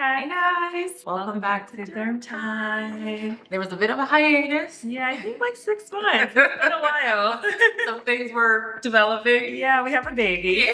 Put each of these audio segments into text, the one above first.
Hi guys, welcome back to Derm Time. There was a bit of a hiatus. Yeah, I think like 6 months. It's been a while. Some things were developing. Yeah, we have a baby.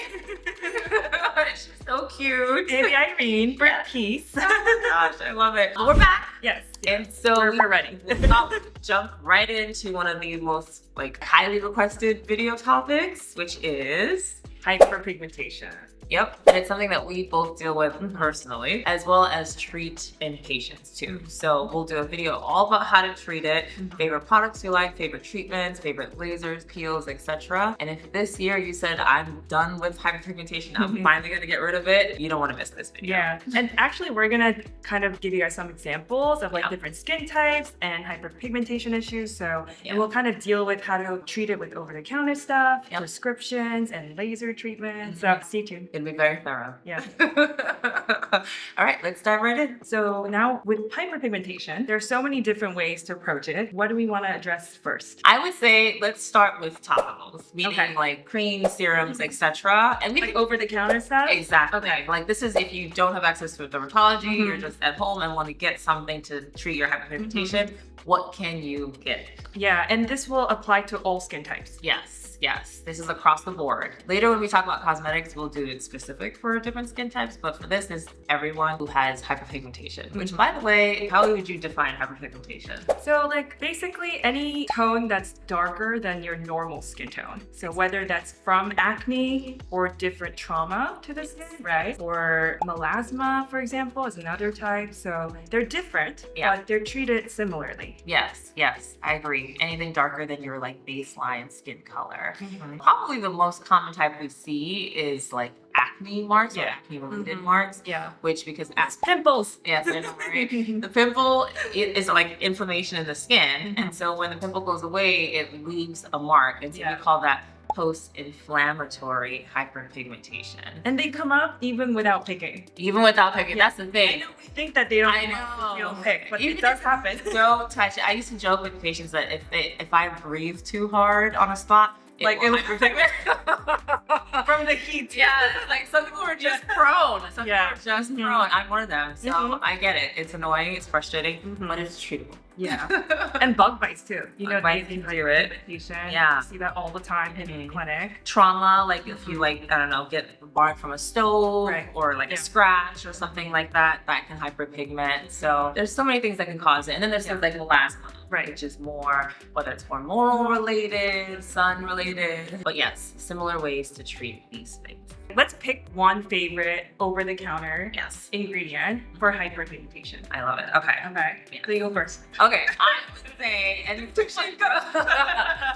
She's so cute. Baby Irene, bring peace. Oh my gosh, I love it. We're back. Yes. And so we're ready. I'll jump right into one of the most highly requested video topics, which is hyperpigmentation. Yep, and it's something that we both deal with personally, as well as treat in patients too. So we'll do a video all about how to treat it, favorite products you like, favorite treatments, favorite lasers, peels, etc. And if this year you said, I'm done with hyperpigmentation, I'm finally gonna get rid of it, you don't wanna miss this video. Yeah, and actually we're gonna kind of give you guys some examples of different skin types and hyperpigmentation issues. So and we'll kind of deal with how to treat it with over-the-counter stuff, prescriptions, and laser treatments. So stay tuned. It'll be very thorough. Yeah. All right, let's dive right in. So now with hyperpigmentation, there's so many different ways to approach it. What do we want to address first? I would say let's start with topicals, meaning like creams, serums, etc. And we like over-the-counter stuff? Exactly. Okay. Like this is if you don't have access to a dermatology, you're just at home and want to get something to treat your hyperpigmentation, what can you get? Yeah, and this will apply to all skin types. Yes, this is across the board. Later when we talk about cosmetics, we'll do it specific for different skin types, but for this is everyone who has hyperpigmentation, which by the way, how would you define hyperpigmentation? So basically any tone that's darker than your normal skin tone. So whether that's from acne or different trauma to the skin, right? Or melasma, for example, is another type. So they're different, but they're treated similarly. Yes, I agree. Anything darker than your baseline skin color. Probably the most common type we see is acne marks or acne related marks. Which because pimples. Yes, I know, right? The pimple is inflammation in the skin. And so when the pimple goes away, it leaves a mark. And so we call that post-inflammatory hyperpigmentation. And they come up even without picking. Even without picking, that's the thing. I know we think that they don't pick, but it does happen. Don't touch it. I used to joke with patients that if I breathe too hard on a spot, it will hyperpigment. From the heat. Yeah, some people are just prone. Some people are just prone. I'm one of them, so I get it. It's annoying, it's frustrating, but it's treatable. Yeah, and bug bites too. Bug bites can do it. Yeah, you see that all the time in the clinic. Trauma, if you I don't know, get marked from a stove or a scratch or something like that, that can hyperpigment. So there's so many things that can cause it. And then there's things like melasma, which is more, whether it's hormonal related, sun related. But yes, similar ways to treat these things. Let's pick one favorite over-the-counter ingredient for hyperpigmentation. I love it. Okay. So you go first. Okay, I would say, and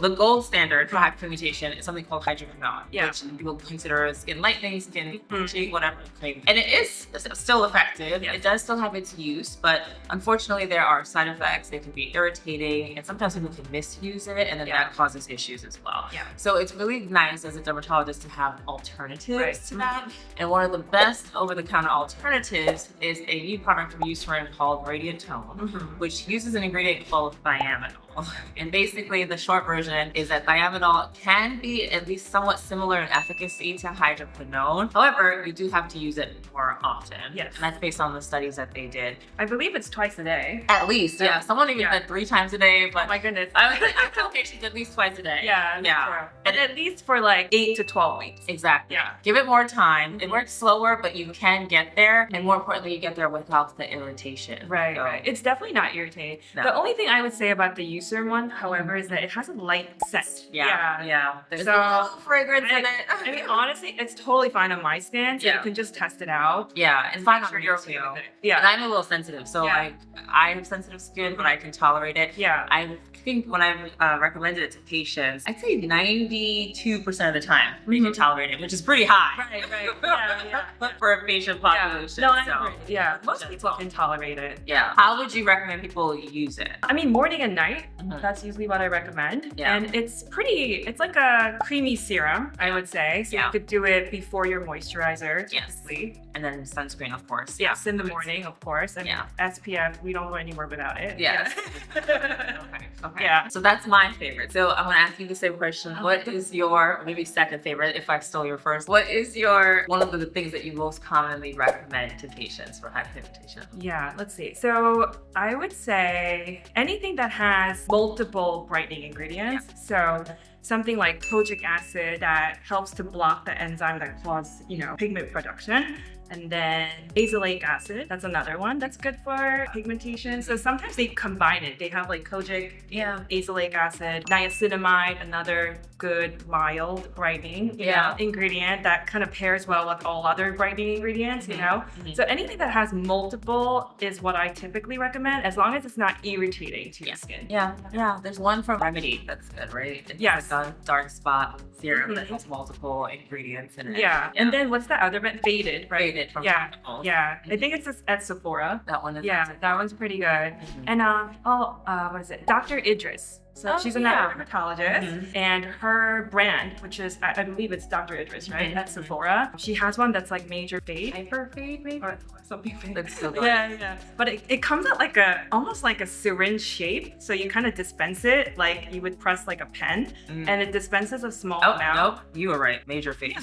the gold standard for hyperpigmentation is something called hydroquinone, which people consider a skin lightening, skin bleaching, whatever cream. And it is still effective. It does still have its use, but unfortunately there are side effects. They can be irritating, and sometimes people can misuse it, and then that causes issues as well. So it's really nice as a dermatologist to have alternatives to that. And one of the best over-the-counter alternatives is a new product from Eucerin called retinoids, which uses an ingredient called thiaminol. And basically the short version is that thiaminol can be at least somewhat similar in efficacy to hydroquinone. However, you do have to use it more often. And that's based on the studies that they did. I believe it's twice a day. At least, Someone even said 3 times a day, but oh my goodness. I tell patients at least twice a day. And at least for 8 to 12 weeks. Exactly. Give it more time. It works slower, but you can get there. And more importantly, you get there without the irritation. Right. It's definitely not irritating. No. The only thing I would say about the Eucerin one, however, is that it has a light scent. There's a little fragrance in it. I mean, honestly, it's totally fine on my skin, so you can just test it out. And find sure out you're okay with it. And I'm a little sensitive, so I have sensitive skin, but I can tolerate it. I think when I've recommended it to patients, I'd say 92% of the time we can tolerate it, which is pretty high. Right. For a patient population. No, I agree. Most people can tolerate it. How would you recommend people use it? I mean, morning and night. That's usually what I recommend. And it's like a creamy serum, I would say. So you could do it before your moisturizer. And then sunscreen, of course. In the morning, of course. And SPF, we don't go anywhere without it. Okay. Yeah. So that's my favorite. So I'm gonna ask you the same question. What is your, or maybe second favorite, if I stole your first, what is your, one of the things that you most commonly recommend to patients for hyperpigmentation? Yeah, let's see. So I would say anything that has multiple brightening ingredients. So something like kojic acid that helps to block the enzyme that causes, pigment production. And then azelaic acid, that's another one that's good for pigmentation. So sometimes they combine it. They have like kojic, azelaic acid, niacinamide, another good mild brightening ingredient that kind of pairs well with all other brightening ingredients, So anything that has multiple is what I typically recommend, as long as it's not irritating to your skin. Yeah. There's one from Remedy that's good, right? It's like a dark spot serum that has multiple ingredients in it. Yeah. And then what's the other one? Faded, right? Faded from Topicals. Yeah. I think it's just at Sephora. That one is that one's pretty good. And what is it? Dr. Idris. So she's another dermatologist, and her brand, which is, I believe it's Dr. Idris, right? At Sephora. She has one that's like major fade. Hyper fade, maybe? Or something fade. That's so good. Yeah. But it comes out like almost like a syringe shape. So you kind of dispense it like you would press like a pen, and it dispenses a small amount. Nope, you were right. Major fade.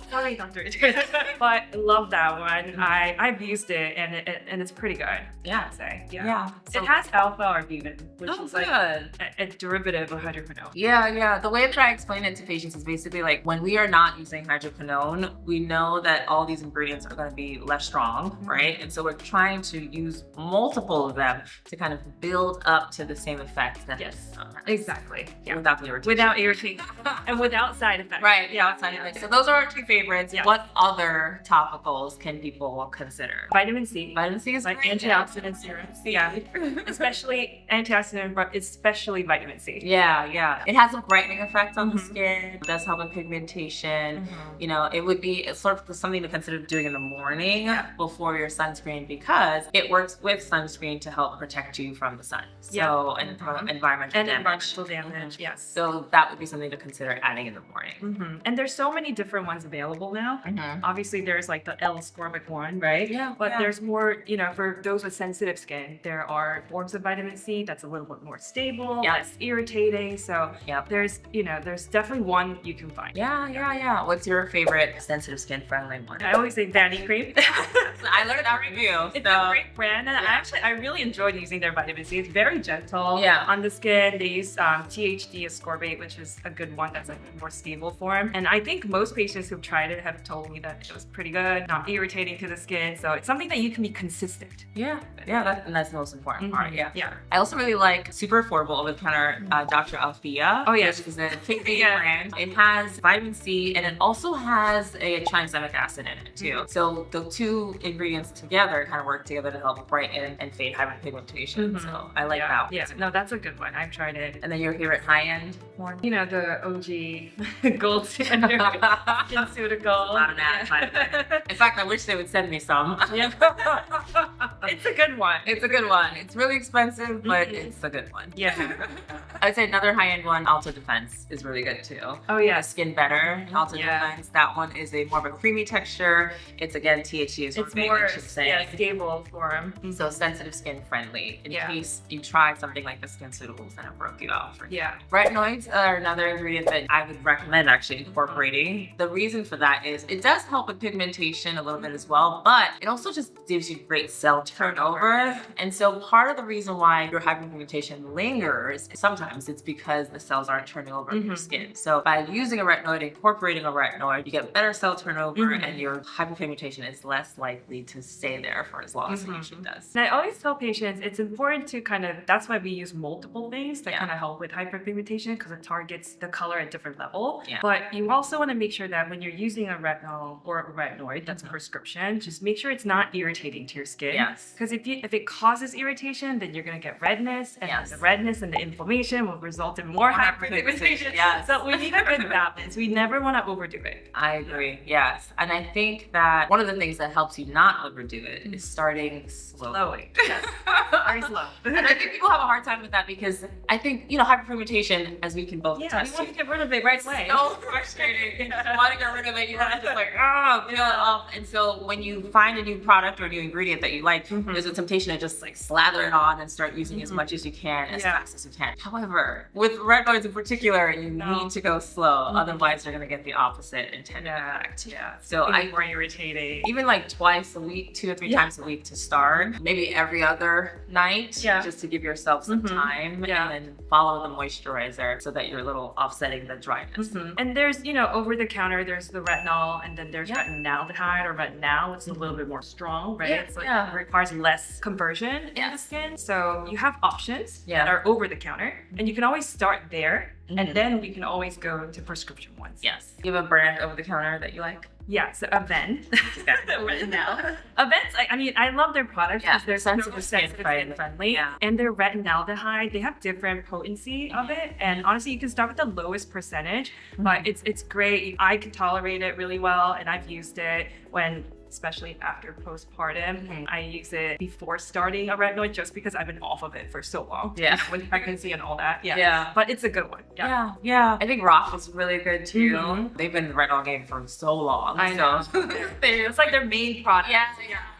Sorry, Dr. Idris. But I love that one. I've used it, and it's pretty good. Yeah. I'd say. Yeah. So it has alpha-arbutin, which is like good. a derivative of hydroquinone. Yeah. The way that I explain it to patients is basically like when we are not using hydroquinone, we know that all these ingredients are going to be less strong, right? And so we're trying to use multiple of them to kind of build up to the same effect. That Exactly. Yeah. Without the irritation. Without irritation. And without side effects. Right. Without side effects. So those are our two favorites. Yeah. What other topicals can people consider? Vitamin C. Vitamin C is like great. antioxidant serums. Yeah. Especially antioxidant, but especially vitamin C. Yeah. It has a brightening effect on the skin. It does help with pigmentation. It would be sort of something to consider doing in the morning before your sunscreen, because it works with sunscreen to help protect you from the sun. So, and from environmental damage. Yes. So that would be something to consider adding in the morning. And there's so many different ones available now. Obviously, there's like the L-ascorbic one, right? But there's more, for those with sensitive skin, there are forms of vitamin C that's a little bit more stable, less irritating. So there's definitely one you can find. Yeah. What's your favorite sensitive skin friendly one? I always say Vanny Cream. I learned that review. It's a great brand, and I really enjoyed using their vitamin C. It's very gentle on the skin. They use THD ascorbate, which is a good one that's like a more stable form. And I think most patients who've tried it have told me that it was pretty good, not irritating to the skin. So it's something that you can be consistent. That's the most important part. I also really like super affordable over-the-counter Dr. Althea. Oh yes, which is a pigment brand. It has vitamin C, and it also has a tranexamic acid in it too. So the two ingredients together kind of work together to help brighten and fade hyperpigmentation. So I like that one. Yeah, no, that's a good one. I've tried it. And then your favorite high-end one? The OG gold standard SkinCeuticals. A lot of that. In fact, I wish they would send me some. It's a good one. It's a good one. It's really expensive, but it's a good one. Yeah. I'd say another high-end one, Alta Defense, is really good too. Oh yeah. Skin Better, Alta Defense. That one is a more of a creamy texture. It's again THC is it's more stable form. So sensitive skin friendly. In case you try something like the SkinCeuticals and it broke you out. Retinoids are another ingredient that I would recommend actually incorporating. The reason for that is it does help with pigmentation a little bit as well, but it also just gives you great cell turnover. And so part of the reason why your hyperpigmentation lingers, sometimes it's because the cells aren't turning over in your skin. So by using a retinoid, incorporating a retinoid, you get better cell turnover and your hyperpigmentation is less likely to stay there for as long as it usually does. And I always tell patients it's important to that's why we use multiple things to kind of help with hyperpigmentation, because it targets the color at different level. But you also want to make sure that when you're using a retinol or a retinoid that's a prescription, just make sure it's not irritating to your skin. Because if it causes irritation, then you're going to get redness, and the redness and the inflammation will result in more hyperpigmentation. So we need a good balance. We never want to overdo it. I agree. Yes. And I think that one of the things that helps you not overdo it is starting slowly. Very slow. And I think people have a hard time with that because I think, hyperpigmentation, as we can both attest we want to get rid of it right away. So frustrating. frustrating. You want to get rid of it, you want to just like, oh, peel it off. And so when you find a new product or a new ingredient that you like, there's a temptation to just like slather it on and start using as much as you can, as fast as you can. However, with retinoids in particular, you need to go slow. Otherwise, you're going to get the opposite intended effect. Yeah. So more irritating. Even like twice a week, 2 or 3 times a week to start, maybe every other night, just to give yourself some time, and then follow the moisturizer so that you're a little offsetting the dryness. And there's, over the counter, there's the retinol, and then there's retinaldehyde or retinal. It's a little bit more strong, right? So it requires less conversion in the skin. So you have options that are over the counter, and you can always start there, and then we can always go to prescription ones. Yes. You have a brand over the counter that you like? Yeah, so Avent. Avent, I mean, I love their products because they're sensitive and friendly. Yeah. And their retinaldehyde, they have different potency of it. And honestly, you can start with the lowest percentage, but it's great. I can tolerate it really well, and I've used it especially after postpartum. I use it before starting a retinoid just because I've been off of it for so long. Yeah. With pregnancy and all that. Yeah. But it's a good one. Yeah. I think Rock is really good too. They've been in the retinol game for so long. I know. It's like their main product. Yeah.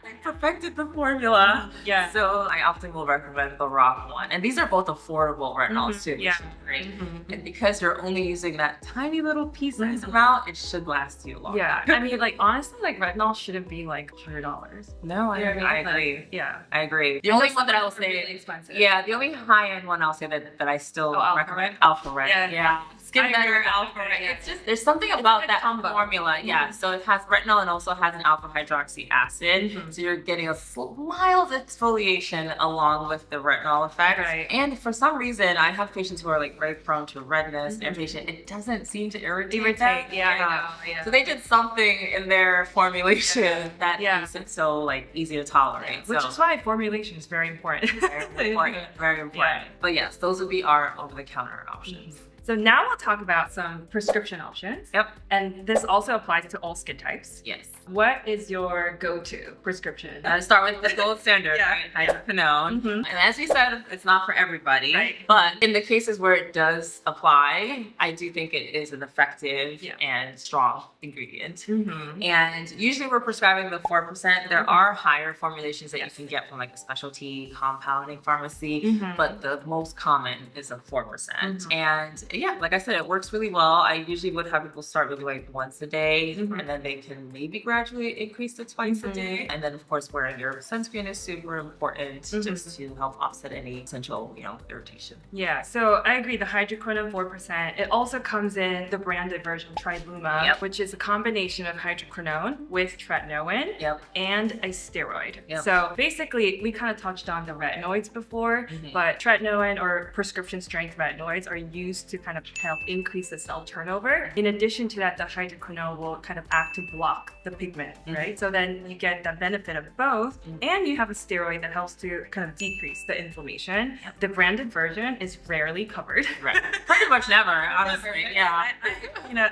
They perfected the formula. Yeah. So I often will recommend the Rock one. And these are both affordable retinols too, which is great. And because you're only using that tiny little piece-sized amount, it should last you longer. Yeah. I mean, like, honestly, like, retinol shouldn't be like $100. No, I agree. Yeah. I agree. The only one that I will say, really expensive. Yeah, the only high-end one I'll say that I still recommend, Alpha Red. Yeah. Skin Better Alpha Red. It's just, there's something about that formula. Yeah. So it has retinol and also has an alpha hydroxy acid. So you're getting a mild exfoliation along with the retinol effect. Right. And for some reason, I have patients who are like very prone to redness, irritation. It doesn't seem to irritate them. Yeah, I know. Yeah. So they did something in their formulation that makes it so like easy to tolerate. Which is why formulation is very important. Very important. Yeah. But yes, those would be our over-the-counter options. So now we'll talk about some prescription options. Yep. And this also applies to all skin types. Yes. What is your go-to prescription? I start with the gold standard, right? Hydroquinone. And as we said, it's not for everybody. Right. But in the cases where it does apply, I do think it is an effective and strong ingredient. And usually we're prescribing the 4%. There are higher formulations that you can get from like a specialty compounding pharmacy, but the most common is a 4%. And yeah, like I said, it works really well. I usually would have people start maybe like once a day, and then they can maybe gradually increase to twice a day. And then of course, wearing your sunscreen is super important just to help offset any potential, irritation. Yeah, so I agree. The hydroquinone 4%. It also comes in the branded version Triluma, which is a combination of hydroquinone with tretinoin and a steroid. So basically, we kind of touched on the retinoids before, but tretinoin or prescription strength retinoids are used to kind of help increase the cell turnover. In addition to that, the hydroquinone will kind of act to block the pigment, right? So then you get the benefit of both, and you have a steroid that helps to kind of decrease the inflammation. The branded version is rarely covered. Right. Pretty much never, honestly. Yeah.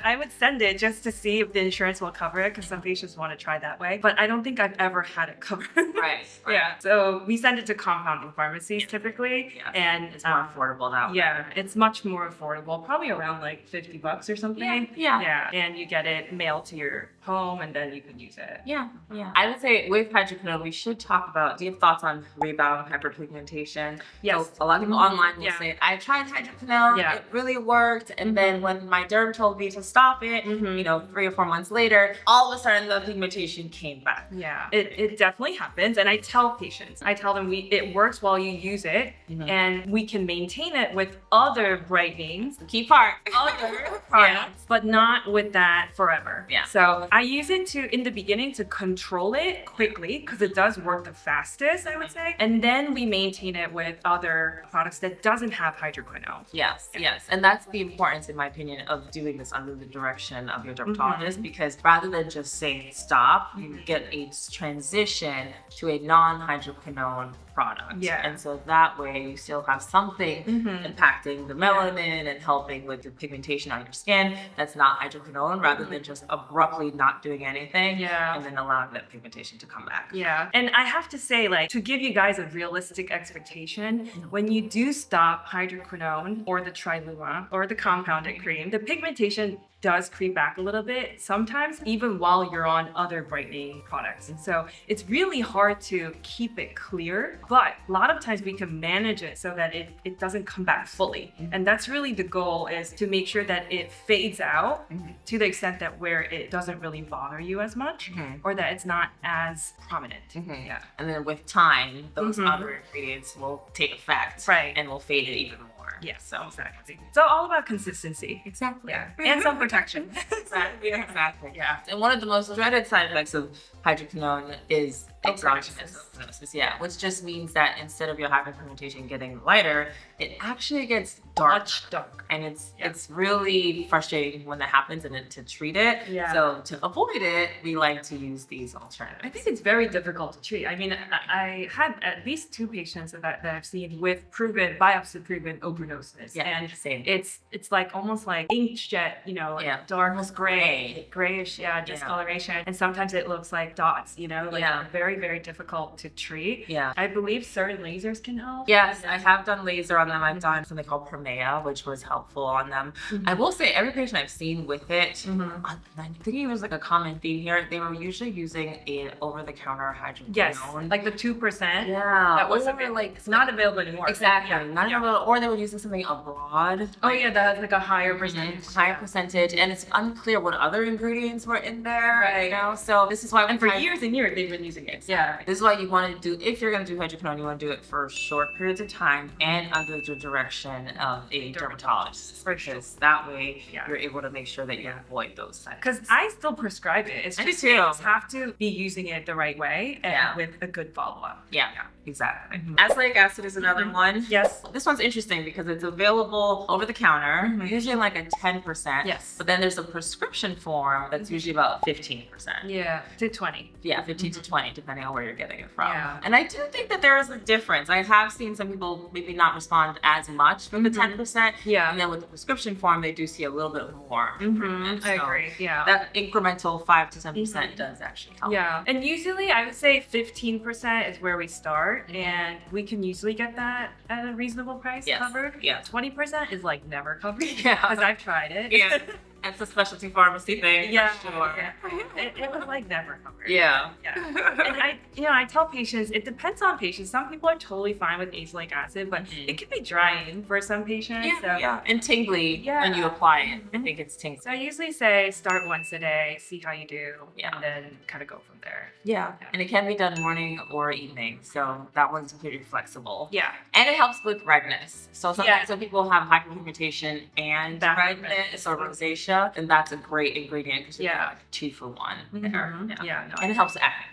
I would send it just to see if the insurance will cover it, because some patients want to try that way. But I don't think I've ever had it covered. Right. Yeah. So we send it to compounding pharmacies typically, and it's more affordable now. Yeah, it's much more affordable, probably around like $50 or something. Yeah. And you get it mailed to your home, and then you can use it. Yeah. I would say with hydroquinone, we should talk about, do you have thoughts on rebound hyperpigmentation? Yes. So a lot of people online will say, I tried hydroquinone, it really worked. And then when my derm told me to stop it, 3 or 4 months later, all of a sudden the pigmentation came back. Yeah, it definitely happens. And I tell patients, it works while you use it, and we can maintain it with other brightenings, Key part. other products, but not with that forever. Yeah. So I use it in the beginning to control it quickly, because it does work the fastest, I would say. And then we maintain it with other products that doesn't have hydroquinone. Yes. And that's the importance, in my opinion, of doing this under the direction of your dermatologist, because rather than just saying stop, you get a transition to a non-hydroquinone product. And so that way you still have something impacting the melanin and helping with the pigmentation on your skin that's not hydroquinone, rather than just abruptly not doing anything and then allowing that pigmentation to come back. Yeah. And I have to say, like, to give you guys a realistic expectation, when you do stop hydroquinone or the Triluma or the compounded cream, the pigmentation does creep back a little bit, sometimes even while you're on other brightening products. And so it's really hard to keep it clear, but a lot of times we can manage it so that it doesn't come back fully. And that's really the goal, is to make sure that it fades out to the extent that where it doesn't really bother you as much, or that it's not as prominent. Yeah. And then with time, those other ingredients will take effect, Right. and will fade it even more. Yeah, So exactly. So all about consistency. exactly. Yeah. And some protection. Exactly. Exactly. Yeah. And one of the most dreaded side effects of hydroquinone is exogenous Ochronosis. ochronosis. Yeah, which just means that instead of your hyperpigmentation getting lighter, it actually gets dark. Much dark. And it's really frustrating when that happens, and then to treat it. Yeah. So to avoid it, we like to use these alternatives. I think it's very difficult to treat. I mean, I had at least 2 patients that I've seen with biopsy-proven ochronosis. Yeah, And same. it's like almost like inkjet, like Yeah. dark Almost grayish, discoloration. And sometimes it looks like dots, like very, very difficult to treat. Yeah. I believe certain lasers can help. Yes, I have done laser on them. I've done something called Permea, which was helpful on them. I will say every patient I've seen with it, I think it was like a common theme here. They were usually using an over-the-counter hydroquinone. Yes, like the 2%. Yeah. That was it's not available anymore. Exactly. Yeah. Not available, or they were using something abroad. Oh yeah, that has like a higher percentage. Higher percentage, and it's unclear what other ingredients were in there. Right. So this is why. And for years and years they've been using it. Yeah. This is why you want to do, if you're going to do hydroquinone, you want to do it for short periods of time and under the direction of a dermatologist. For sure. Because that way you're able to make sure that you avoid those side effects. Because I still prescribe it. It's I do just too. you just have to be using it the right way and with a good follow-up. Yeah, exactly. Azelaic acid is another one. Yes. This one's interesting because it's available over the counter, usually in like a 10%. Yes. But then there's a prescription form that's usually about 15%. Yeah, to 20. Yeah, 15 to 20, depending on where you're getting it from. Yeah. And I do think that there is a difference. I have seen some people maybe not respond as much with the 10%. Yeah. And then with the prescription form, they do see a little bit more improvement. I So agree. Yeah. that incremental 5 to 10% does actually help. Yeah. And usually I would say 15% is where we start, and we can usually get that at a reasonable price covered. Yeah. 20% is like never covered. Yeah. Because I've tried it. Yeah. It's a specialty pharmacy thing. Yeah, For sure. It was like never covered. Yeah. And I tell patients, it depends on patients. Some people are totally fine with azelaic acid, but it can be drying for some patients. Yeah. And tingly when you apply it. I think it's tingly. So I usually say start once a day, see how you do, Yeah. and then kind of go from there. Yeah. And it can be done morning or evening. So that one's pretty flexible. Yeah. And it helps with redness. So sometimes when people have hyperpigmentation and redness or rosacea, then that's a great ingredient because you get like 2 for 1 there. Yeah. And it helps with acne.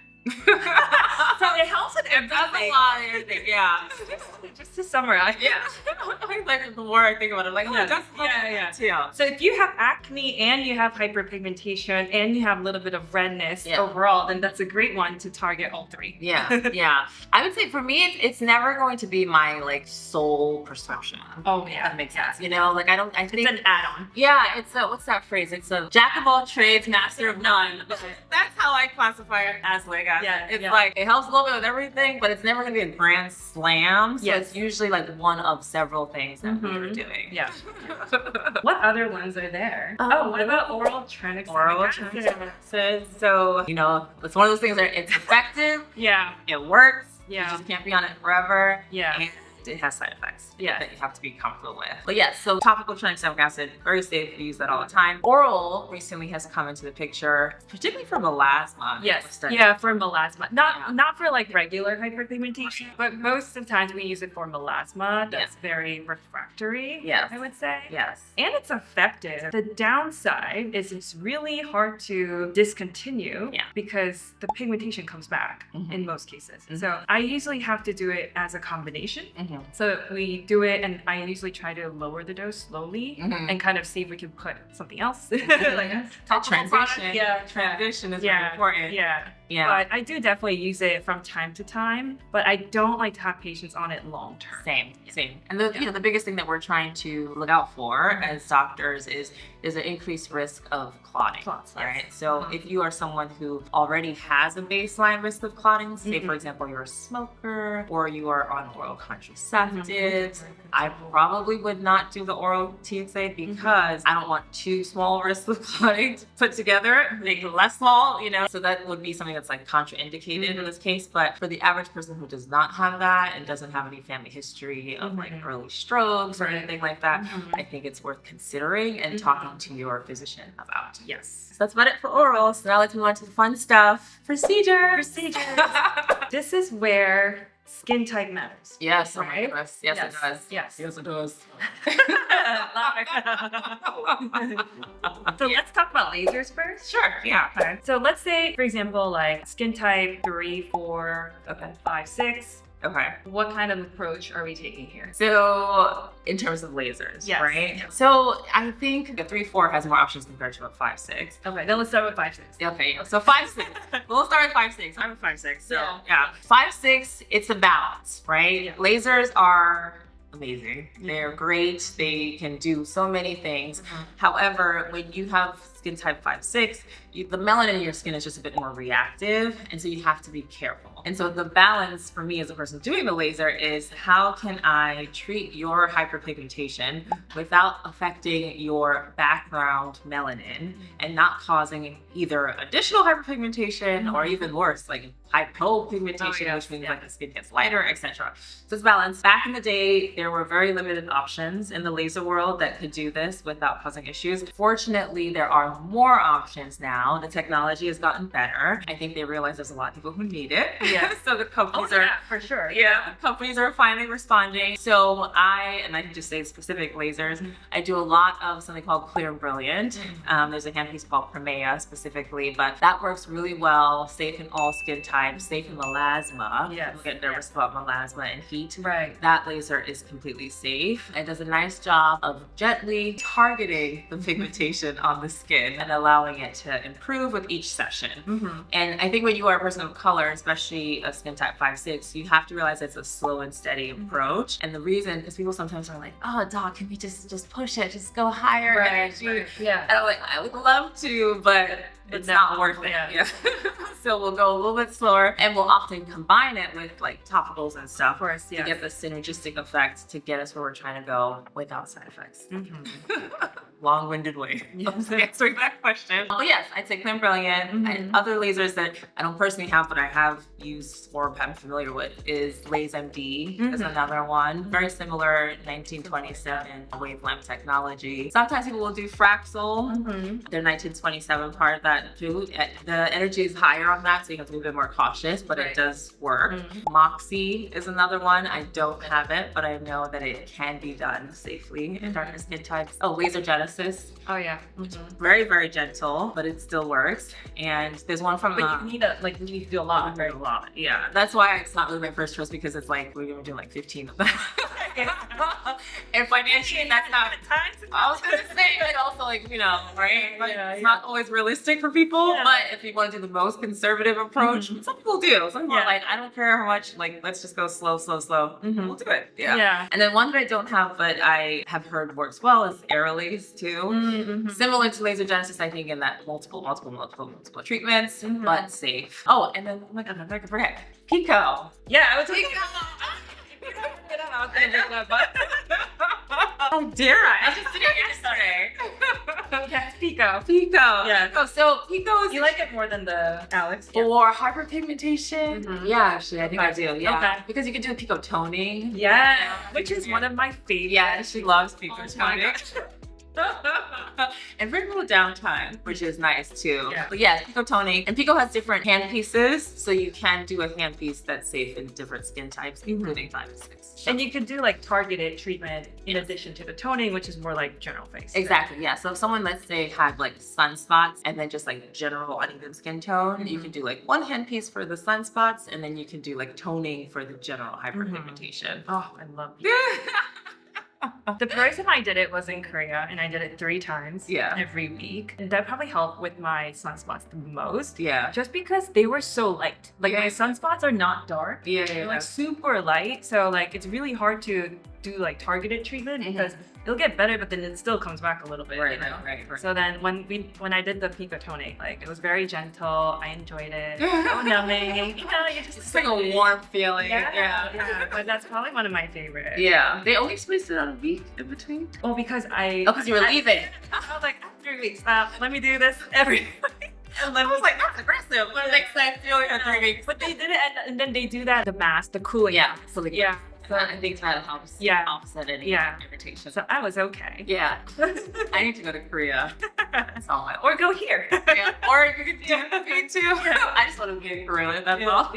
So it helps with everything. That's a lot of everything. Yeah. Just to summarize. Yeah. Like the more I think about it, like, that's too. So if you have acne and you have hyperpigmentation and you have a little bit of redness overall, then that's a great one to target all 3. Yeah. I would say for me, it's never going to be my like sole prescription. Oh yeah. That makes sense. I think it's an add-on. Yeah, it's a, what's that phrase? It's a jack of all trades, master of none. That's how I classify it as like it's like it helps a little bit with everything, but it's never gonna be a grand slam. So it's usually like one of several things that we're doing. Yeah. What other ones are there? What about oral tranexamic? Oral tranexamic. So it's one of those things that it's effective. Yeah. It works. Yeah. You just can't be on it forever. Yeah. And it has side effects that you have to be comfortable with. But so topical tranexamic acid, very safe. We use that all the time. Oral recently has come into the picture, particularly for melasma. Yes. Yeah, for melasma. Not for like regular hyperpigmentation, but most of the times we use it for melasma. That's very refractory, I would say. Yes. And it's effective. The downside is it's really hard to discontinue because the pigmentation comes back in most cases. So I usually have to do it as a combination. So we do it, and I usually try to lower the dose slowly and kind of see if we can put something else. Like a transition. Transition is very important. Yeah. But I do definitely use it from time to time, but I don't like to have patients on it long term. Same. And the biggest thing that we're trying to look out for as doctors is an increased risk of clotting. Right? So if you are someone who already has a baseline risk of clotting, say for example you're a smoker or you are on oral contraceptives, contraceptives. I probably would not do the oral TXA because I don't want two small wrists of clotting put together, make it less small, you know? So that would be something that's like contraindicated in this case. But for the average person who does not have that and doesn't have any family history of like early strokes or anything like that, I think it's worth considering and talking to your physician about. Yes. So that's about it for oral. So now let's move on to the fun stuff. Procedures. This is where skin type matters. Yes, right? oh my goodness. Yes, it does. Yes. Yes, it does. So let's talk about lasers first. Sure, yeah. Okay. So let's say, for example, like skin type 3, 4, Okay. 5, 6. Okay. What kind of approach are we taking here? So in terms of lasers, Yes. right? So I think a 3-4 has more options compared to a 5-6. Okay, then let's start with 5, 6. Okay, so 5-6. We'll start with 5-6. I'm a 5-6. So Yeah. 5-6, it's a balance, right? Yeah. Lasers are amazing. They're great. They can do so many things. However, when you have skin type 5-6, the melanin in your skin is just a bit more reactive, and so you have to be careful. And so the balance for me as a person doing the laser is how can I treat your hyperpigmentation without affecting your background melanin and not causing either additional hyperpigmentation or even worse, like hypopigmentation, which means like the skin gets lighter, etc. So it's balanced. Back in the day, there were very limited options in the laser world that could do this without causing issues. Fortunately, there are more options now. The technology has gotten better. I think they realize there's a lot of people who need it. Yeah. So the companies for sure. companies are finally responding. So I can just say specific lasers. I do a lot of something called Clear and Brilliant. There's a handpiece called Premea specifically, but that works really well, safe in all skin types, safe in melasma. Yes. People get nervous about melasma and heat. Right. That laser is completely safe. It does a nice job of gently targeting the pigmentation on the skin and allowing it to improve with each session. And I think when you are a person of color, especially a skin type 5-6, you have to realize it's a slow and steady approach. And the reason, because people sometimes are like, oh, doc, can we just push it, just go higher energy? Yeah. And I'm like, I would love to, but it's not worth it. Yeah. So we'll go a little bit slower, and we'll often combine it with like topicals and stuff Of course, to get the synergistic effect to get us where we're trying to go without side effects. Long-winded way of answering that question. But yes, I'd say Clear and Brilliant. And other lasers that I don't personally have, but I have used or I'm familiar with is Laze MD is another one. Very similar 1927 wavelength technology. Sometimes people will do Fraxel. Their 1927 part of that too. The energy is higher on that, so you have to be a bit more cautious, but it does work. Moxie is another one. I don't have it, but I know that it can be done safely in darker skin types. Oh, Laser Genesis. Oh yeah. Very, very gentle, but it still works. And there's one from But you need to do a lot. a lot. Yeah. That's why it's not really my first choice, because it's like we're gonna do like 15 of them. And financially that's not I was gonna say, like, also like, you know, right? Like, it's not always realistic for people, but if you want to do the most conservative approach, some people do. Some people are like, I don't care how much, like, let's just go slow. We'll do it. Yeah. And then one that I don't have, but I have heard works well is Aerolase too. Similar to Laser Genesis, I think, in that multiple treatments, but safe. Oh, and then, oh my God, I'm not gonna forget. Pico. Yeah, I was thinking. How dare I? I just did it yesterday. Yes, Pico. Yeah. Oh, so Pico is You like it more than the Alex? for hyperpigmentation. Yeah, actually, I think I do. Yeah, Okay. because you can do Pico toning. Yeah, which is one of my favorite. Yeah, she loves Pico Oh my toning. And very little downtime, which is nice too. Yeah. But yeah, Pico toning. And Pico has different hand pieces, so you can do a hand piece that's safe in different skin types, including 5-6. And you can do like targeted treatment in addition to the toning, which is more like general face. Exactly, yeah. So if someone, let's say, had like sunspots and then just like general uneven skin tone, you can do like one hand piece for the sunspots, and then you can do like toning for the general hyperpigmentation. Oh, I love it. The first time I did it was in Korea, and I did it 3 times every week. And that probably helped with my sunspots the most. Yeah. Just because they were so light. Like my sunspots are not dark. Yeah. They're like super light. So like it's really hard to do like targeted treatment because it'll get better, but then it still comes back a little bit. Right, you know? right. So then when I did the Pico toning, like it was very gentle. I enjoyed it. So numbing. You know, you just It's like a warm feeling. Yeah. But that's probably one of my favorites. Yeah. They only spaced it out a week in between. Well, because because you were leaving. I was like, 3 weeks. Let me do this every week. And I was like, that's aggressive. But it makes sense. You only had 3 weeks. But they did it, and then they do that, the mask, the cooling. Yeah. So like, Yeah. So I think that helps offset any irritation. So I was okay. Yeah. I need to go to Korea. That's all my Or go here. Or you could do me too. I just want to be in Korea, that's all.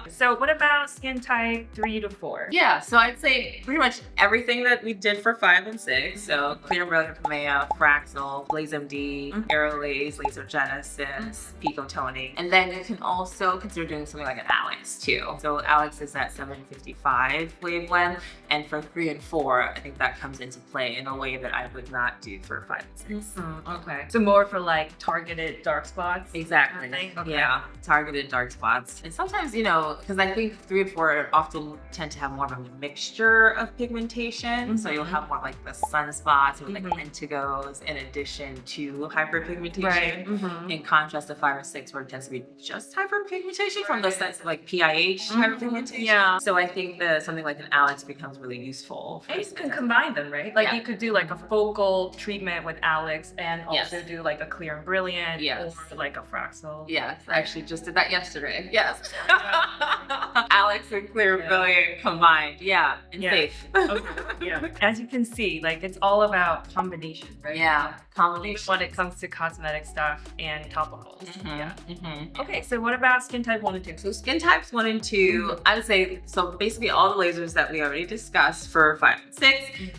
So what about skin type 3 to 4? Yeah, so I'd say pretty much everything that we did for 5 and 6. So Clear Brilliant Pamea, Fraxel, Blaze MD, Aerolase, Laser Genesis, Pico Toning. And then you can also consider doing something like an Alex too. So Alex is at 755 wavelength. And for 3 and 4, I think that comes into play in a way that I would not do for 5 and 6. Okay. So more for like targeted dark spots? Exactly. Okay. Yeah. Targeted dark spots. And sometimes, you know, because I think 3 and 4 often tend to have more of a mixture of pigmentation. So you'll have more like the sunspots or like lentigos in addition to hyperpigmentation. In contrast to 5 or 6 where it tends to be just hyperpigmentation from the sense of like PIH hyperpigmentation. Yeah. So I think that something like an Alex becomes really useful. And you can combine them, right? Like you could do like a focal treatment with Alex and also do like a Clear and Brilliant or like a Fraxel. Yes, I actually just did that yesterday. Yes. Alex and Clear and Brilliant combined. Yeah, and safe. Yeah. As you can see, like it's all about combination, right? Yeah, combination. When it comes to cosmetic stuff and topicals. Okay, so what about skin type 1 and 2? So skin types 1 and 2, I would say, so basically all the lasers that we already discussed for 5 and 6,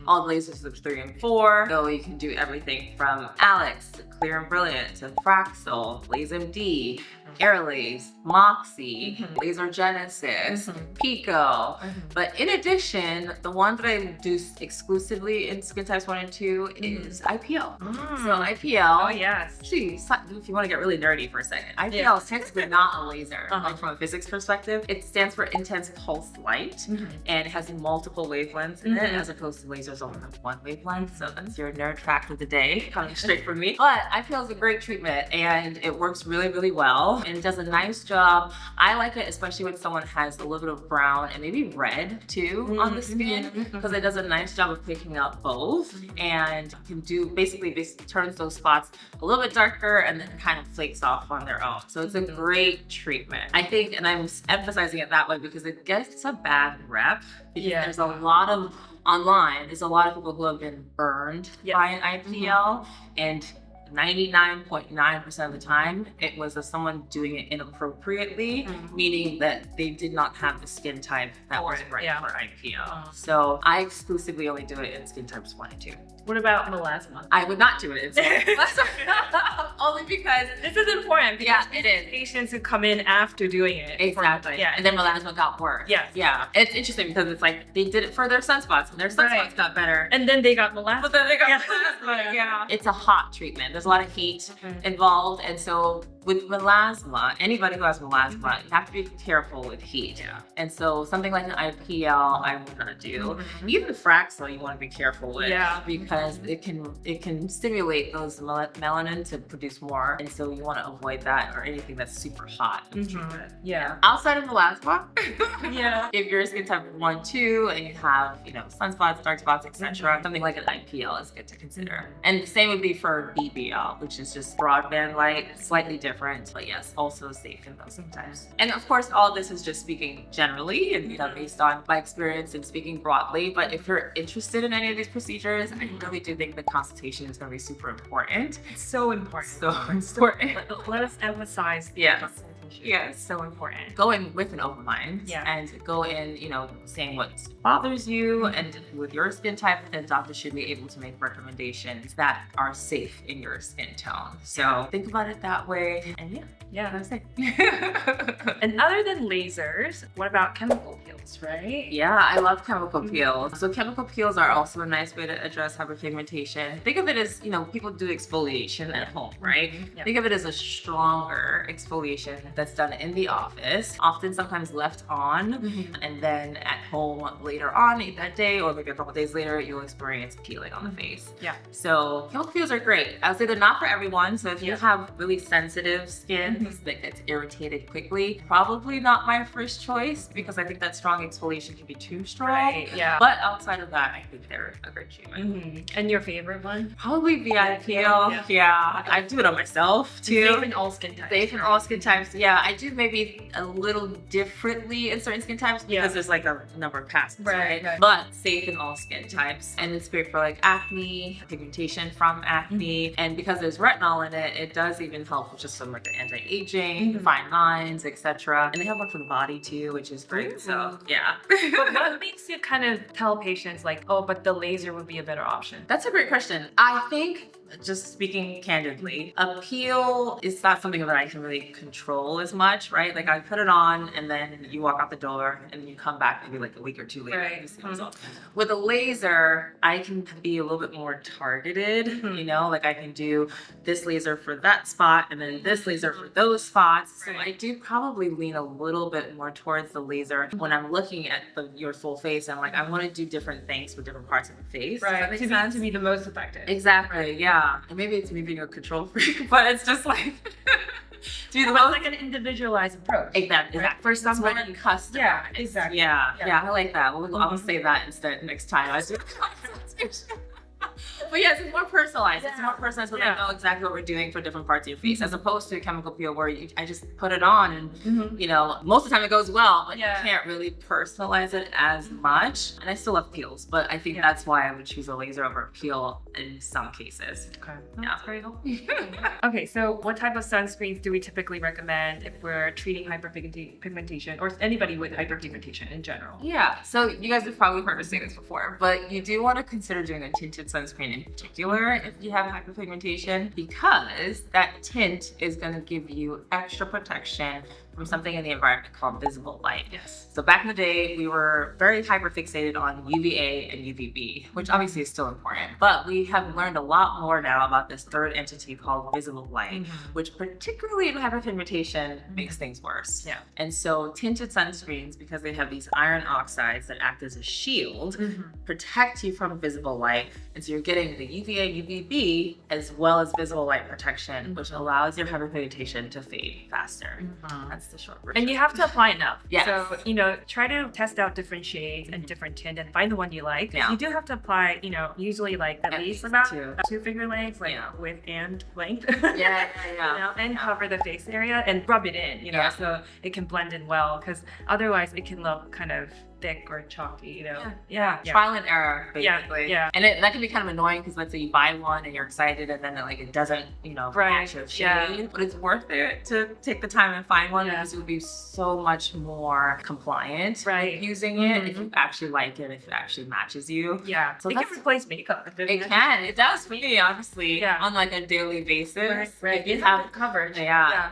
all the lasers of 3 and 4. So you can do everything from Alex to Clear and Brilliant to Fraxel, Blaze MD, Aerolase, Moxie, Laser Genesis, Pico. But in addition, the one that I do exclusively in skin types 1 and 2 is IPL. So IPL, oh yes. Actually, if you want to get really nerdy for a second, IPL is technically not a laser. Like from a physics perspective, it stands for intense pulse light, and it has multiple wavelengths in it, as opposed to lasers only have one wavelength. So that's your nerd fact of the day, coming straight from me. But IPL is a great treatment, and it works really, really well, and it does a nice job. I like it, especially when someone has a little bit of brown and maybe red too on the skin, because it does a nice job of picking up both, and can do basically this turns those spots a little bit darker and then kind of flakes off on their own. So it's a great treatment, I think, and I'm emphasizing it that way because it gets a bad rep. Because there's a lot of online, there's a lot of people who have been burned by an IPL, and 99.9% of the time, it was of someone doing it inappropriately, meaning that they did not have the skin type that was right for IPL. So I exclusively only do it in skin types 1 and 2. What about melasma? I would not do it in skin types only because this is important. Because it is. Patients who come in after doing it. Exactly. And then melasma got worse. Yeah. It's interesting because it's like they did it for their sunspots and their sunspots got better. And then they got melasma. But then they got melasma. It's a hot treatment. There's a lot of heat involved, and so with melasma, anybody who has melasma, you have to be careful with heat. And so something like an IPL, I would not do. Even Fraxel, you want to be careful with, because it can stimulate those melanin to produce more, and so you want to avoid that or anything that's super hot. Outside of melasma, if you're skin type 1, 2, and you have sunspots, dark spots, etc., something like an IPL is good to consider. And the same would be for BBL, which is just broadband light, slightly different, but yes, also safe in those sometimes. And of course, all of this is just speaking generally and based on my experience and speaking broadly. But if you're interested in any of these procedures, I really do think the consultation is going to be super important. It's so important. So important. Let us emphasize the consultation. It's so important. Go in with an open mind and go in, saying what bothers you, and with your skin type, the doctor should be able to make recommendations that are safe in your skin tone. So think about it that way, and that's it. And other than lasers, what about chemical peels, right? Yeah, I love chemical peels. So chemical peels are also a nice way to address hyperpigmentation. Think of it as, people do exfoliation at home, right? Think of it as a stronger exfoliation than that's done in the office, often sometimes left on, and then at home later on that day, or maybe a couple days later, you'll experience peeling on the face. Yeah. So chemical peels are great. I would say they're not for everyone. So if you have really sensitive skin that gets irritated quickly, probably not my first choice, because I think that strong exfoliation can be too strong. Right, yeah. But outside of that, I think they're a great treatment. And your favorite one? Probably VI peel. Yeah. I do it on myself too. Safe in all skin types. Safe in all skin types. Yeah, I do maybe a little differently in certain skin types because there's like a number of passes, right? But safe in all skin types. And it's great for like acne, pigmentation from acne. And because there's retinol in it, it does even help with just some like the anti-aging, fine lines, etc. And they have one for the body too, which is great. So yeah. But what makes you kind of tell patients like, oh, but the laser would be a better option? That's a great question. I think, just speaking candidly, a peel is not something that I can really control as much, right? Like I put it on and then you walk out the door and you come back maybe like a week or two later. Right. With a laser, I can be a little bit more targeted, you know, like I can do this laser for that spot and then this laser for those spots. So I do probably lean a little bit more towards the laser when I'm looking at your full face. I'm like, I want to do different things with different parts of the face. Right. To be the most effective. Exactly. Yeah. And maybe it's me being a control freak, but it's just like to be the most like an individualized approach. Exactly. Right? For somebody custom. Yeah, exactly. Yeah, I like that. I'll say that instead next time I do a consultation. But yes, it's more personalized. It's more personalized, so they know exactly what we're doing for different parts of your face, as opposed to a chemical peel where I just put it on and you know, most of the time it goes well, but you can't really personalize it as much. And I still love peels, but I think that's why I would choose a laser over a peel in some cases. Okay, that's very helpful. Okay, so what type of sunscreens do we typically recommend if we're treating hyperpigmentation or anybody with hyperpigmentation in general? Yeah, so you guys have probably heard us say this before, but you do want to consider doing a tinted sunscreen in particular if you have hyperpigmentation, because that tint is going to give you extra protection from something in the environment called visible light. Yes. So back in the day, we were very hyper fixated on UVA and UVB, which obviously is still important, but we have learned a lot more now about this third entity called visible light, which particularly in hyperpigmentation makes things worse. Yeah. And so tinted sunscreens, because they have these iron oxides that act as a shield, protect you from visible light. And so you're getting the UVA, UVB, as well as visible light protection, which allows your hyperpigmentation to fade faster. That's the short version. And you have to apply enough. Yes. So, you know, try to test out different shades and different tint and find the one you like. Yeah. You do have to apply, you know, usually like at least about two finger lengths, like width and length. You know, and cover the face area and rub it in, you know, so it can blend in well, because otherwise it can look kind of thick or chalky, you know. Trial and error, basically. And that can be kind of annoying, because let's say you buy one and you're excited and then it doesn't, you know, match your shade. But it's worth it to take the time and find one, because you'll be so much more compliant with using it if you actually like it, if it actually matches you. Yeah. So it can replace makeup. It can. It does for me, honestly, on like a daily basis. Right. You have coverage.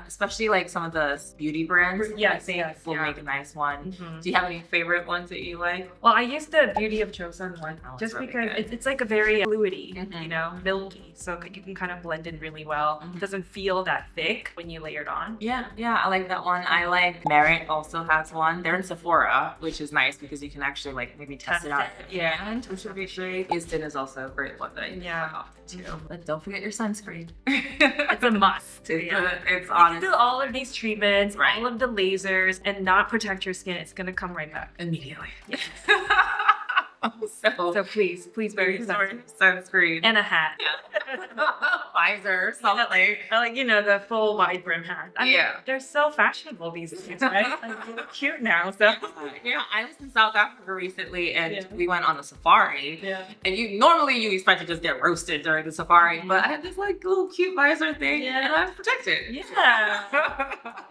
Especially like some of the beauty brands. I think will make a nice one. Do you have any favorite ones that you like? Well, I use the Beauty of Joseon one, just because it's like a very fluidy, you know, milky, so you can kind of blend in really well. It doesn't feel that thick when you layer it on. Yeah, I like that one. I like Merit also has one. They're in Sephora, which is nice because you can actually like maybe test it out. Which would be great. HeeJin is also a great one that I use quite often too. But don't forget your sunscreen. It's a must. It's honest. You do all of these treatments, all of the lasers, and not protect your skin, it's gonna come right back immediately. So please wear your sunscreen and a hat. Visor, something. Like, you know, the full wide brim hat. I mean, they're so fashionable these days, right? Like, they look cute now. So I was in South Africa recently, and we went on a safari. And you expect to just get roasted during the safari, but I had this like little cute visor thing, and I was protected. You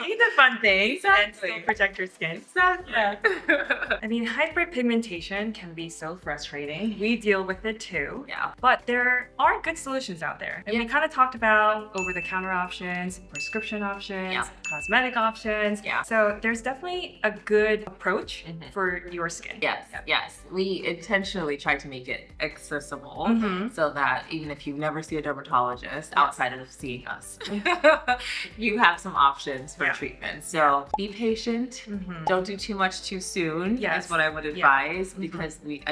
need the fun things and still protect your skin. Exactly. I mean, hyperpigmentation can be so frustrating. We deal with it too. Yeah. But there are good solutions out there. And we kind of talked about over-the-counter options, prescription options, cosmetic options. Yeah. So there's definitely a good approach for your skin. Yes, yes. We intentionally try to make it accessible so that even if you never see a dermatologist outside of seeing us, you have some options for treatment. So be patient. Don't do too much too soon is what I would advise because we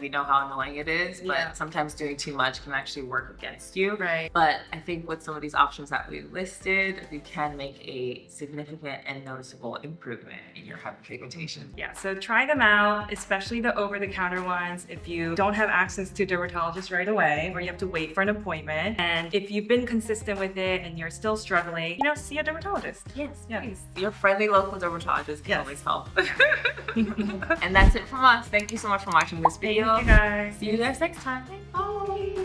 know how annoying it is, but sometimes doing too much can actually work against you. Right. But I think with some of these options that we listed, we can make a significant and noticeable improvement in your hyperpigmentation. Yeah, so try them out, especially the over-the-counter ones if you don't have access to a dermatologist right away or you have to wait for an appointment. And if you've been consistent with it and you're still struggling, see a dermatologist. Yes, Yeah. please. Your friendly local dermatologist can always help. And that's it from us. Thank you so much for watching this video. Thank you guys. See you guys next time. Bye.